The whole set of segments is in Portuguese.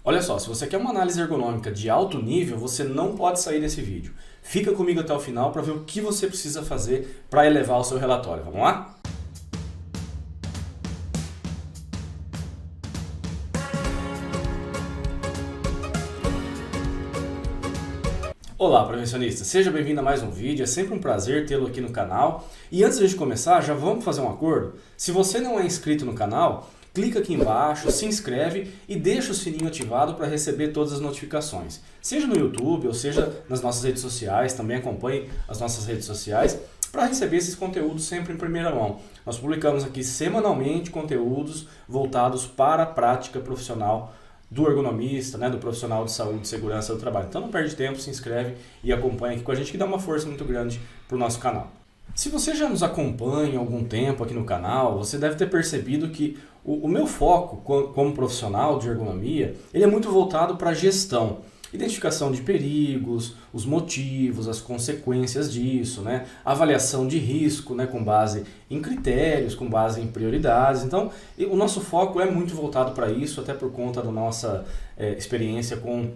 Olha só, se você quer uma análise ergonômica de alto nível, você não pode sair desse vídeo. Fica comigo até o final para ver o que você precisa fazer para elevar o seu relatório. Vamos lá? Olá, profissionista! Seja bem-vindo a mais um vídeo, é sempre um prazer tê-lo aqui no canal. E antes de a gente começar, já vamos fazer um acordo? Se você não é inscrito no canal, clica aqui embaixo, se inscreve e deixa o sininho ativado para receber todas as notificações. Seja no YouTube ou seja nas nossas redes sociais, também acompanhe as nossas redes sociais para receber esses conteúdos sempre em primeira mão. Nós publicamos aqui semanalmente conteúdos voltados para a prática profissional do ergonomista, do profissional de saúde e segurança do trabalho. Então não perde tempo, se inscreve e acompanha aqui com a gente que dá uma força muito grande para o nosso canal. Se você já nos acompanha há algum tempo aqui no canal, você deve ter percebido que o meu foco como profissional de ergonomia, ele é muito voltado para a gestão. Identificação de perigos, os motivos, as consequências disso, avaliação de risco com base em critérios, com base em prioridades. Então, o nosso foco é muito voltado para isso, até por conta da nossa experiência com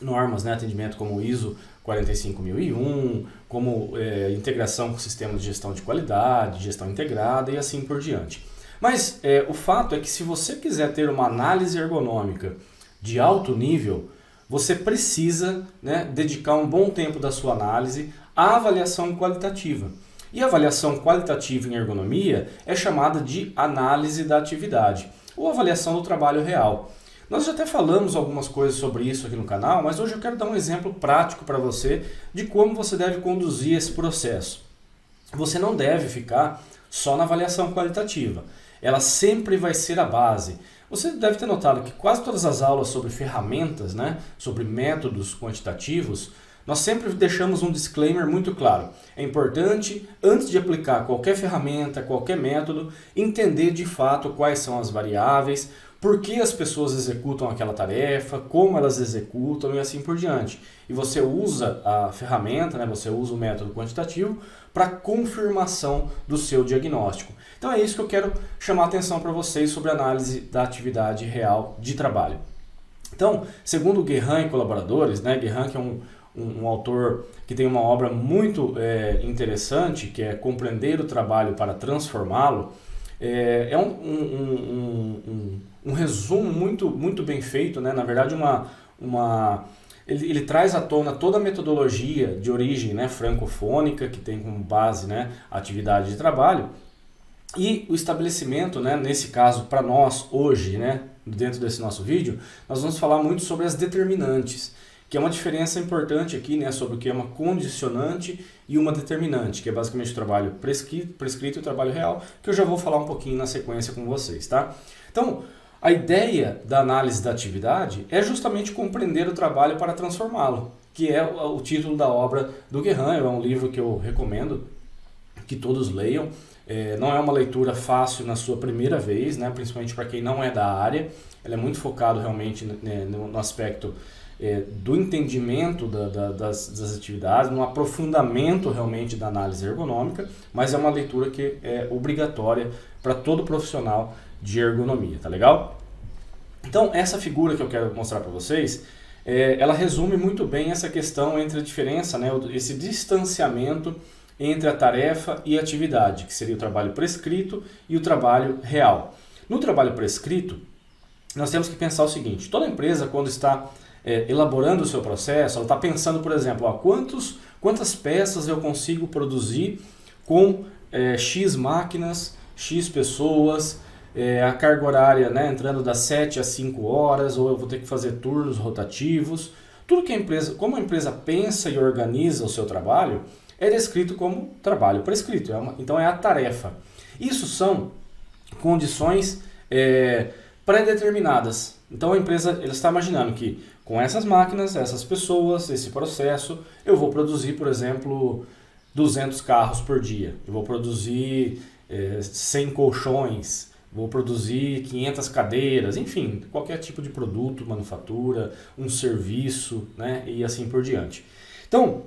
normas, atendimento como ISO 45001, como integração com sistemas de gestão de qualidade, gestão integrada e assim por diante. Mas o fato é que se você quiser ter uma análise ergonômica de alto nível, você precisa dedicar um bom tempo da sua análise à avaliação qualitativa. E a avaliação qualitativa em ergonomia é chamada de análise da atividade, ou avaliação do trabalho real. Nós já até falamos algumas coisas sobre isso aqui no canal, mas hoje eu quero dar um exemplo prático para você de como você deve conduzir esse processo. Você não deve ficar só na avaliação qualitativa. Ela sempre vai ser a base. Você deve ter notado que quase todas as aulas sobre ferramentas, sobre métodos quantitativos, nós sempre deixamos um disclaimer muito claro. É importante, antes de aplicar qualquer ferramenta, qualquer método, entender de fato quais são as variáveis, por que as pessoas executam aquela tarefa, como elas executam e assim por diante. E você usa a ferramenta, você usa o método quantitativo para confirmação do seu diagnóstico. Então é isso que eu quero chamar a atenção para vocês sobre a análise da atividade real de trabalho. Então, segundo Guérin e colaboradores, Guérin que é um autor que tem uma obra muito interessante, que é Compreender o Trabalho para Transformá-lo, é um resumo muito bem feito, na verdade ele traz à tona toda a metodologia de origem francofônica, que tem como base a atividade de trabalho, e o estabelecimento, nesse caso para nós hoje, dentro desse nosso vídeo, nós vamos falar muito sobre as determinantes, que é uma diferença importante aqui, sobre o que é uma condicionante e uma determinante, que é basicamente o trabalho prescrito e o trabalho real, que eu já vou falar um pouquinho na sequência com vocês, tá? Então, a ideia da análise da atividade é justamente compreender o trabalho para transformá-lo, que é o título da obra do Guérin. É um livro que eu recomendo que todos leiam. Não é uma leitura fácil na sua primeira vez, principalmente para quem não é da área. Ele é muito focado realmente no aspecto do entendimento das atividades, no aprofundamento realmente da análise ergonômica, mas é uma leitura que é obrigatória para todo profissional de ergonomia, tá legal? Então essa figura que eu quero mostrar para vocês, ela resume muito bem essa questão entre a diferença, esse distanciamento entre a tarefa e a atividade, que seria o trabalho prescrito e o trabalho real. No trabalho prescrito, nós temos que pensar o seguinte: toda empresa, quando está elaborando o seu processo, ela está pensando, por exemplo, quantas peças eu consigo produzir com X máquinas, X pessoas, a carga horária entrando das 7 às 5 horas, ou eu vou ter que fazer turnos rotativos. Tudo que como a empresa pensa e organiza o seu trabalho, é descrito como trabalho prescrito, então é a tarefa. Isso são condições pré-determinadas. Então a empresa ela está imaginando que com essas máquinas, essas pessoas, esse processo, eu vou produzir, por exemplo, 200 carros por dia. Eu vou produzir 100 colchões, vou produzir 500 cadeiras, enfim, qualquer tipo de produto, manufatura, um serviço, e assim por diante. Então,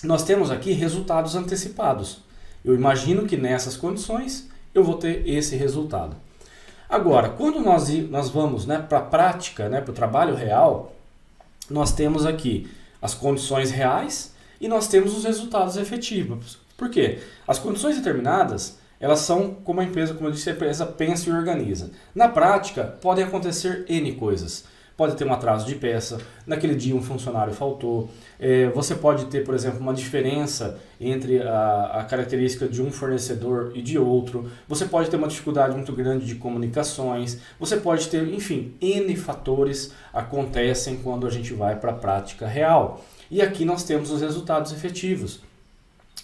nós temos aqui resultados antecipados. Eu imagino que nessas condições eu vou ter esse resultado. Agora, quando nós vamos, né, para a prática, né, para o trabalho real, nós temos aqui as condições reais e nós temos os resultados efetivos. Por quê? As condições determinadas, elas são como a empresa, como eu disse, a empresa pensa e organiza. Na prática, podem acontecer N coisas. Pode ter um atraso de peça, naquele dia um funcionário faltou, você pode ter, por exemplo, uma diferença entre a característica de um fornecedor e de outro, você pode ter uma dificuldade muito grande de comunicações, você pode ter, enfim, N fatores acontecem quando a gente vai para a prática real. E aqui nós temos os resultados efetivos.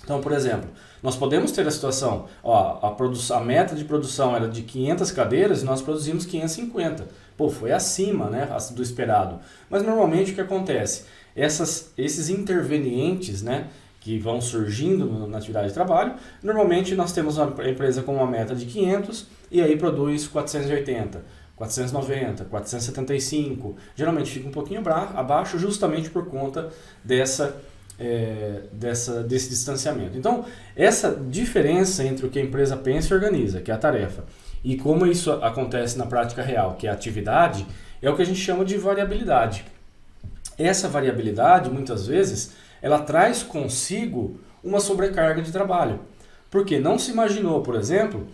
Então, por exemplo, nós podemos ter a situação, a meta de produção era de 500 cadeiras e nós produzimos 550. Pô, foi acima, né, do esperado. Mas normalmente o que acontece? Esses intervenientes, né, que vão surgindo na atividade de trabalho, normalmente nós temos a empresa com uma meta de 500 e aí produz 480, 490, 475. Geralmente fica um pouquinho abaixo justamente por conta desse distanciamento. Então, essa diferença entre o que a empresa pensa e organiza, que é a tarefa, e como isso acontece na prática real, que é a atividade, é o que a gente chama de variabilidade. Essa variabilidade, muitas vezes, ela traz consigo uma sobrecarga de trabalho. Porque não se imaginou, por exemplo,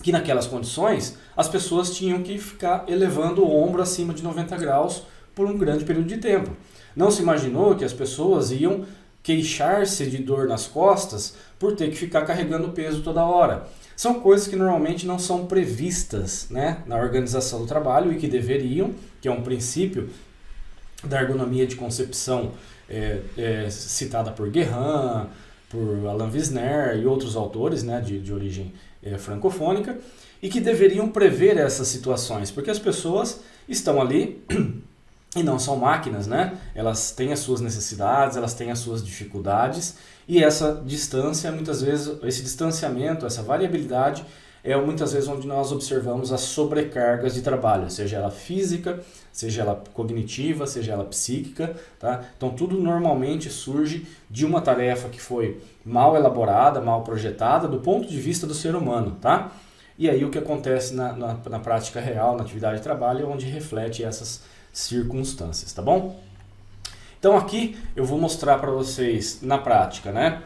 que naquelas condições as pessoas tinham que ficar elevando o ombro acima de 90 graus por um grande período de tempo. Não se imaginou que as pessoas iam queixar-se de dor nas costas por ter que ficar carregando peso toda hora. São coisas que normalmente não são previstas, né, na organização do trabalho e que deveriam, que é um princípio da ergonomia de concepção citada por Guérin, por Alain Wissner e outros autores, né, de origem francofônica, e que deveriam prever essas situações, porque as pessoas estão ali e não são máquinas, né? Elas têm as suas necessidades, elas têm as suas dificuldades, e essa distância, muitas vezes, esse distanciamento, essa variabilidade, é muitas vezes onde nós observamos as sobrecargas de trabalho, seja ela física, seja ela cognitiva, seja ela psíquica, tá? Então tudo normalmente surge de uma tarefa que foi mal elaborada, mal projetada, do ponto de vista do ser humano, tá? E aí o que acontece na prática real, na atividade de trabalho, é onde reflete essas circunstâncias, tá bom? Então aqui eu vou mostrar para vocês na prática, né?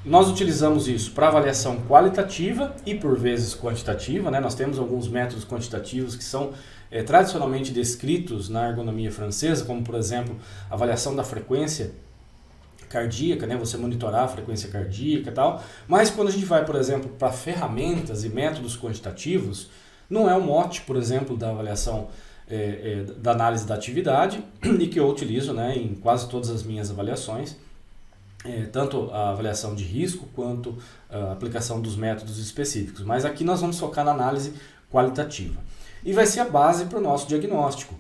Nós utilizamos isso para avaliação qualitativa e por vezes quantitativa, né? Nós temos alguns métodos quantitativos que são tradicionalmente descritos na ergonomia francesa, como por exemplo a avaliação da frequência cardíaca, né? Você monitorar a frequência cardíaca e tal, mas quando a gente vai, por exemplo, para ferramentas e métodos quantitativos, não é o mote, por exemplo, da avaliação da análise da atividade e que eu utilizo, né, em quase todas as minhas avaliações, tanto a avaliação de risco quanto a aplicação dos métodos específicos. Mas aqui nós vamos focar na análise qualitativa. E vai ser a base para o nosso diagnóstico.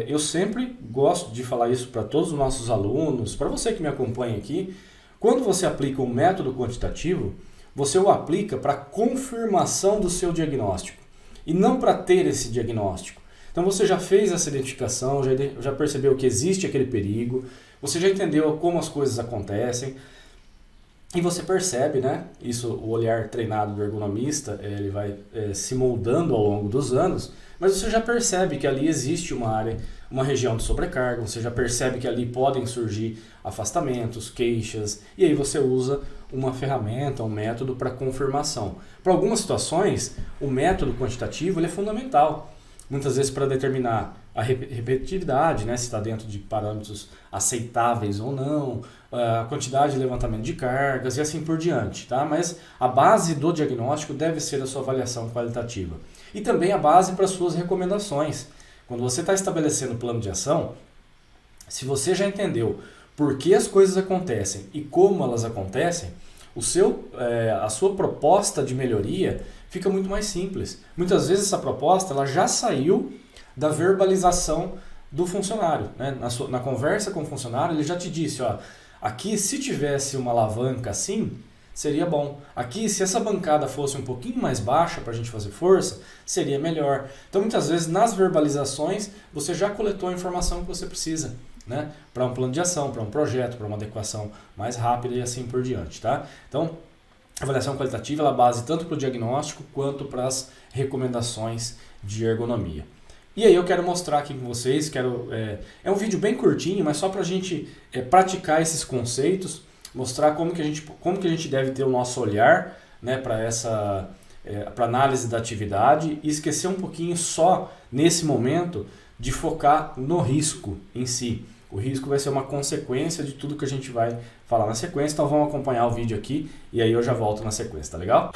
Eu sempre gosto de falar isso para todos os nossos alunos, para você que me acompanha aqui. Quando você aplica um método quantitativo, você o aplica para confirmação do seu diagnóstico e não para ter esse diagnóstico. Então você já fez essa identificação, já percebeu que existe aquele perigo, você já entendeu como as coisas acontecem e você percebe, né? Isso, o olhar treinado do ergonomista, ele vai se moldando ao longo dos anos, mas você já percebe que ali existe uma área, uma região de sobrecarga, você já percebe que ali podem surgir afastamentos, queixas, e aí você usa uma ferramenta, um método para confirmação. Para algumas situações, o método quantitativo ele é fundamental. Muitas vezes para determinar a repetitividade, né, se está dentro de parâmetros aceitáveis ou não, a quantidade de levantamento de cargas e assim por diante. Tá? Mas a base do diagnóstico deve ser a sua avaliação qualitativa. E também a base para as suas recomendações. Quando você está estabelecendo o plano de ação, se você já entendeu por que as coisas acontecem e como elas acontecem, a sua proposta de melhoria fica muito mais simples. Muitas vezes essa proposta ela já saiu da verbalização do funcionário. Né? Na conversa com o funcionário, ele já te disse, aqui se tivesse uma alavanca assim, seria bom. Aqui, se essa bancada fosse um pouquinho mais baixa para a gente fazer força, seria melhor. Então, muitas vezes, nas verbalizações, você já coletou a informação que você precisa, né? Para um plano de ação, para um projeto, para uma adequação mais rápida e assim por diante. Tá? Então, avaliação qualitativa ela é base tanto para o diagnóstico quanto para as recomendações de ergonomia. E aí eu quero mostrar aqui com vocês, é um vídeo bem curtinho, mas só para a gente praticar esses conceitos, mostrar como que a gente deve ter o nosso olhar, né, para análise da atividade e esquecer um pouquinho só nesse momento de focar no risco em si. O risco vai ser uma consequência de tudo que a gente vai falar na sequência, então vamos acompanhar o vídeo aqui e aí eu já volto na sequência, tá legal?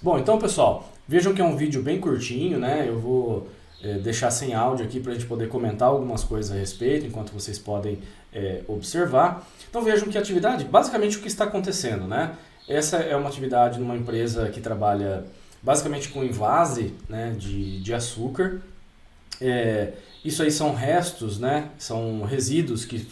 Bom, então pessoal, vejam que é um vídeo bem curtinho, né? Eu vou deixar sem áudio aqui para a gente poder comentar algumas coisas a respeito, enquanto vocês podem observar. Então vejam que a atividade, basicamente o que está acontecendo, né? Essa é uma atividade numa empresa que trabalha basicamente com envase, né, de açúcar. Isso aí são restos, né? São resíduos que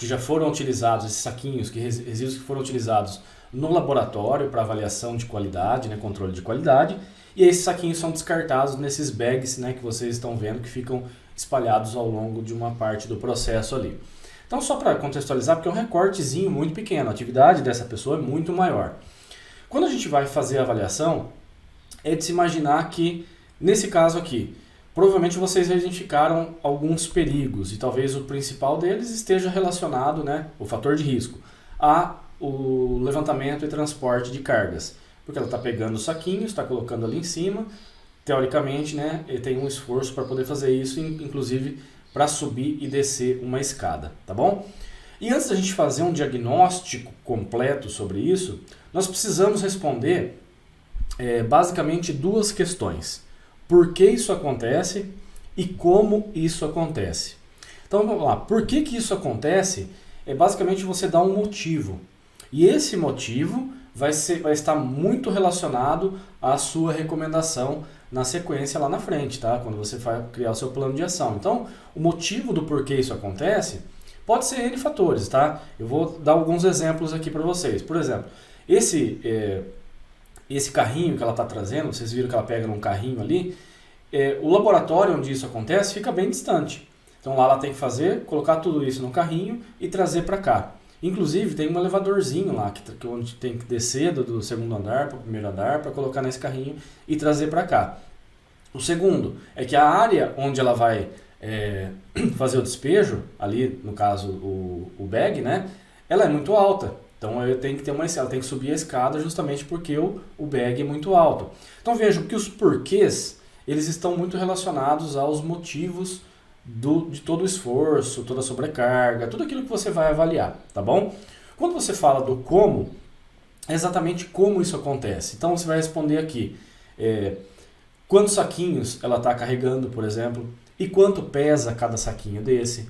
já foram utilizados, esses saquinhos, resíduos que foram utilizados no laboratório para avaliação de qualidade, né, controle de qualidade, e esses saquinhos são descartados nesses bags, né, que vocês estão vendo que ficam espalhados ao longo de uma parte do processo ali. Então só para contextualizar, porque é um recortezinho muito pequeno, a atividade dessa pessoa é muito maior. Quando a gente vai fazer a avaliação, é de se imaginar que, nesse caso aqui, provavelmente vocês identificaram alguns perigos, e talvez o principal deles esteja relacionado, né, o fator de risco, o levantamento e transporte de cargas, porque ela está pegando os saquinhos, está colocando ali em cima, teoricamente, né, ele tem um esforço para poder fazer isso, inclusive para subir e descer uma escada, tá bom? E antes da gente fazer um diagnóstico completo sobre isso, nós precisamos responder basicamente duas questões: por que isso acontece e como isso acontece. Então vamos lá, por que isso acontece? É basicamente você dar um motivo. E esse motivo vai estar muito relacionado à sua recomendação na sequência lá na frente, tá? Quando você vai criar o seu plano de ação. Então, o motivo do porquê isso acontece pode ser N fatores, tá? Eu vou dar alguns exemplos aqui para vocês. Por exemplo, esse carrinho que ela está trazendo, vocês viram que ela pega num carrinho ali, o laboratório onde isso acontece fica bem distante. Então lá ela tem que colocar tudo isso no carrinho e trazer para cá. Inclusive tem um elevadorzinho lá, onde tem que descer do segundo andar para o primeiro andar para colocar nesse carrinho e trazer para cá. O segundo é que a área onde ela vai fazer o despejo, ali no caso o bag, né, ela é muito alta. Então ela tem que subir a escada justamente porque o bag é muito alto. Então vejam que os porquês, eles estão muito relacionados aos motivos de todo o esforço, toda a sobrecarga, tudo aquilo que você vai avaliar, tá bom? Quando você fala do como, é exatamente como isso acontece. Então você vai responder aqui, quantos saquinhos ela está carregando, por exemplo, e quanto pesa cada saquinho desse.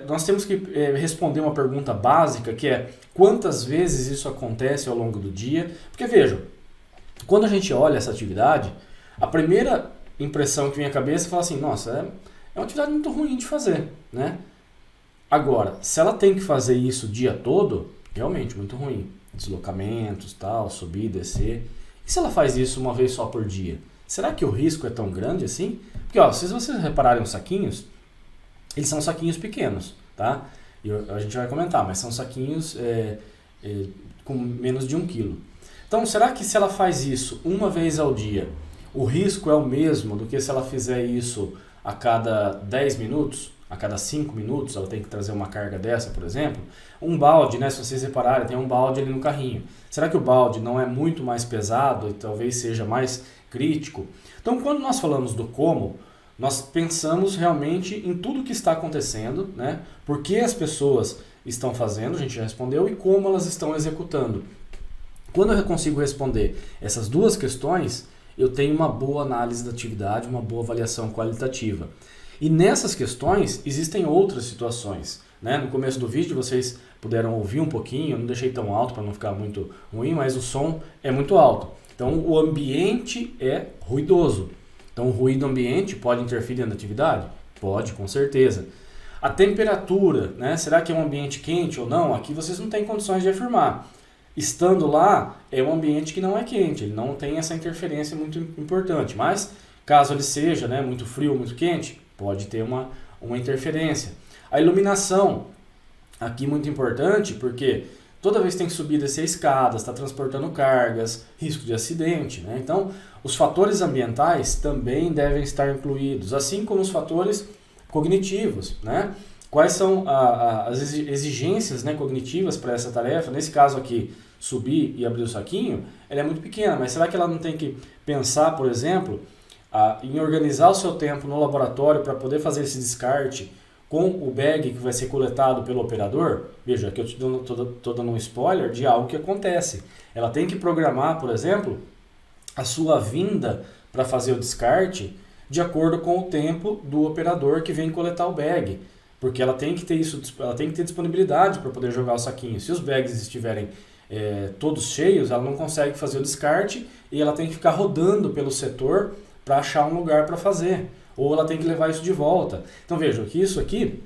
Nós temos que responder uma pergunta básica, que é quantas vezes isso acontece ao longo do dia. Porque vejam, quando a gente olha essa atividade, a primeira impressão que vem à cabeça é falar assim, nossa, é uma atividade muito ruim de fazer, né? Agora, se ela tem que fazer isso o dia todo, realmente muito ruim. Deslocamentos, tal, subir, descer. E se ela faz isso uma vez só por dia? Será que o risco é tão grande assim? Porque, ó, se vocês repararem os saquinhos, eles são saquinhos pequenos, tá? E a gente vai comentar, mas são saquinhos com menos de 1 quilo. Então, será que se ela faz isso uma vez ao dia, o risco é o mesmo do que se ela fizer isso a cada 10 minutos, a cada 5 minutos, ela tem que trazer uma carga dessa, por exemplo? Um balde, né, se vocês repararem, tem um balde ali no carrinho. Será que o balde não é muito mais pesado e talvez seja mais crítico? Então, quando nós falamos do como, nós pensamos realmente em tudo que está acontecendo, né? Por que as pessoas estão fazendo, a gente já respondeu, e como elas estão executando. Quando eu consigo responder essas duas questões, eu tenho uma boa análise da atividade, uma boa avaliação qualitativa. E nessas questões existem outras situações, né? No começo do vídeo vocês puderam ouvir um pouquinho, eu não deixei tão alto para não ficar muito ruim, mas o som é muito alto. Então o ambiente é ruidoso. Então o ruído ambiente pode interferir na atividade? Pode, com certeza. A temperatura, né? Será que é um ambiente quente ou não? Aqui vocês não têm condições de afirmar. Estando lá, é um ambiente que não é quente, ele não tem essa interferência muito importante, mas caso ele seja, né, muito frio ou muito quente, pode ter uma interferência. A iluminação, aqui muito importante, porque toda vez que tem que subir e descer escadas, está transportando cargas, risco de acidente, né? Então, os fatores ambientais também devem estar incluídos, assim como os fatores cognitivos, né? Quais são as exigências, né, cognitivas para essa tarefa? Nesse caso aqui, subir e abrir o saquinho, ela é muito pequena, mas será que ela não tem que pensar, por exemplo, em organizar o seu tempo no laboratório para poder fazer esse descarte com o bag que vai ser coletado pelo operador? Veja, aqui eu estou dando um spoiler de algo que acontece. Ela tem que programar, por exemplo, a sua vinda para fazer o descarte de acordo com o tempo do operador que vem coletar o bag. Porque ela tem que ter isso, ela tem que ter disponibilidade para poder jogar o saquinho. Se os bags estiverem todos cheios, ela não consegue fazer o descarte e ela tem que ficar rodando pelo setor para achar um lugar para fazer. Ou ela tem que levar isso de volta. Então vejam que isso aqui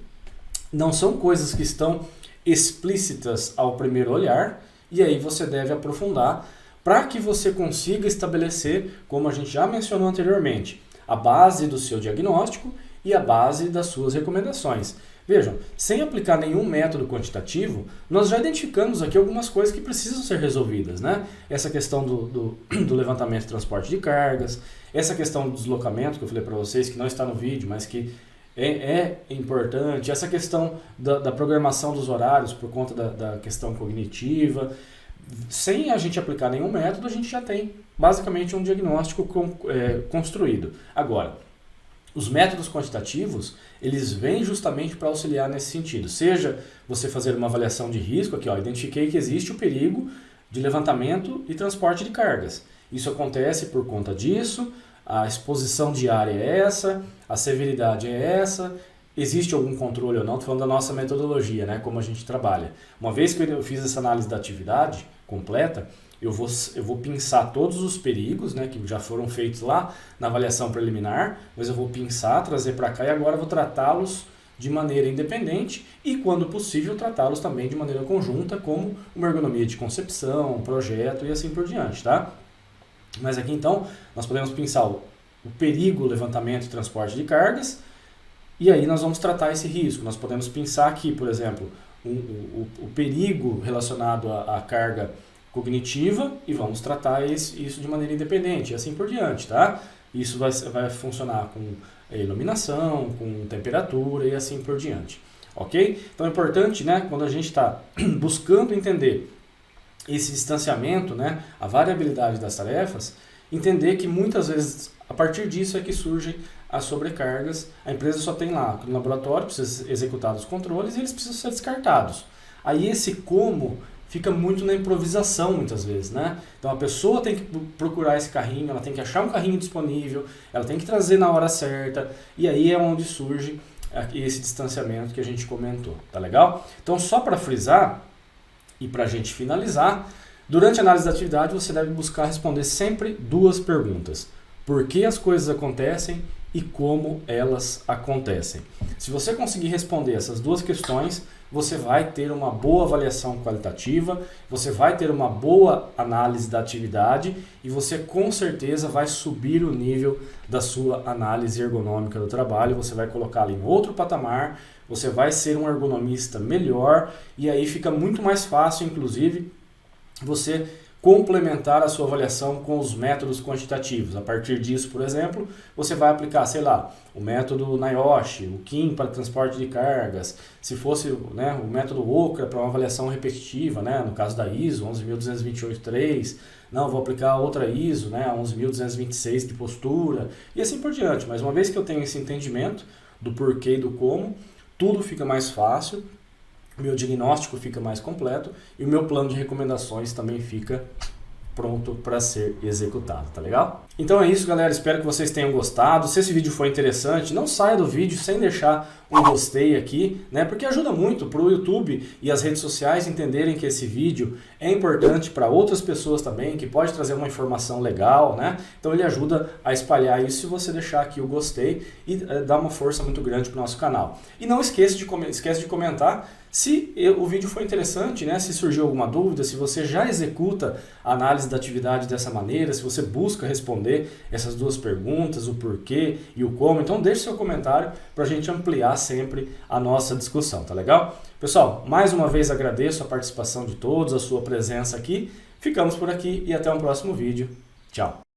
não são coisas que estão explícitas ao primeiro olhar, e aí você deve aprofundar para que você consiga estabelecer, como a gente já mencionou anteriormente, a base do seu diagnóstico e a base das suas recomendações. Vejam, sem aplicar nenhum método quantitativo, nós já identificamos aqui algumas coisas que precisam ser resolvidas, né? Essa questão do levantamento e transporte de cargas, essa questão do deslocamento, que eu falei para vocês, que não está no vídeo, mas que é importante, essa questão da programação dos horários por conta da questão cognitiva. Sem a gente aplicar nenhum método, a gente já tem basicamente um diagnóstico construído. Agora, os métodos quantitativos, eles vêm justamente para auxiliar nesse sentido. Seja você fazer uma avaliação de risco, aqui ó, identifiquei que existe o perigo de levantamento e transporte de cargas. Isso acontece por conta disso, a exposição diária é essa, a severidade é essa, existe algum controle ou não? Estou falando da nossa metodologia, né, como a gente trabalha. Uma vez que eu fiz essa análise da atividade completa, eu vou pensar todos os perigos, né, que já foram feitos lá na avaliação preliminar, mas eu vou pensar, trazer para cá e agora vou tratá-los de maneira independente e, quando possível, tratá-los também de maneira conjunta, como uma ergonomia de concepção, projeto e assim por diante, tá? Mas aqui então, nós podemos pensar o perigo, levantamento e transporte de cargas, e aí nós vamos tratar esse risco. Nós podemos pensar aqui, por exemplo, o perigo relacionado à carga cognitiva e vamos tratar isso de maneira independente e assim por diante, tá? Isso vai funcionar com iluminação, com temperatura e assim por diante, ok? Então é importante, né, quando a gente está buscando entender esse distanciamento, né, a variabilidade das tarefas, entender que muitas vezes a partir disso é que surgem as sobrecargas. A empresa só tem lá no laboratório, precisa executar os controles e eles precisam ser descartados. Aí esse como fica muito na improvisação muitas vezes, né? Então a pessoa tem que procurar esse carrinho, ela tem que achar um carrinho disponível, ela tem que trazer na hora certa, e aí é onde surge esse distanciamento que a gente comentou, tá legal? Então só para frisar e para a gente finalizar, durante a análise da atividade você deve buscar responder sempre duas perguntas: por que as coisas acontecem e como elas acontecem. Se você conseguir responder essas duas questões, você vai ter uma boa avaliação qualitativa, você vai ter uma boa análise da atividade e você com certeza vai subir o nível da sua análise ergonômica do trabalho, você vai colocá-la em outro patamar, você vai ser um ergonomista melhor e aí fica muito mais fácil, inclusive, você complementar a sua avaliação com os métodos quantitativos. A partir disso, por exemplo, você vai aplicar, sei lá, o método NIOSH, o KIM para transporte de cargas, se fosse, né, o método OCRA para uma avaliação repetitiva, né, no caso da ISO 11.228.3, não, vou aplicar outra ISO, né, 11.226 de postura, e assim por diante. Mas uma vez que eu tenho esse entendimento do porquê e do como, tudo fica mais fácil, o meu diagnóstico fica mais completo e o meu plano de recomendações também fica pronto para ser executado, tá legal? Então é isso, galera, espero que vocês tenham gostado. Se esse vídeo foi interessante, não saia do vídeo sem deixar um gostei aqui, né? Porque ajuda muito para o YouTube e as redes sociais entenderem que esse vídeo é importante para outras pessoas também, que pode trazer uma informação legal, né? Então ele ajuda a espalhar isso se você deixar aqui o gostei e dar uma força muito grande para o nosso canal. E não esqueça de comentar se o vídeo foi interessante, né? Se surgiu alguma dúvida, se você já executa a análise da atividade dessa maneira, se você busca responder essas duas perguntas, o porquê e o como, então deixe seu comentário para a gente ampliar sempre a nossa discussão, tá legal? Pessoal, mais uma vez agradeço a participação de todos, a sua presença aqui, ficamos por aqui e até um próximo vídeo. Tchau!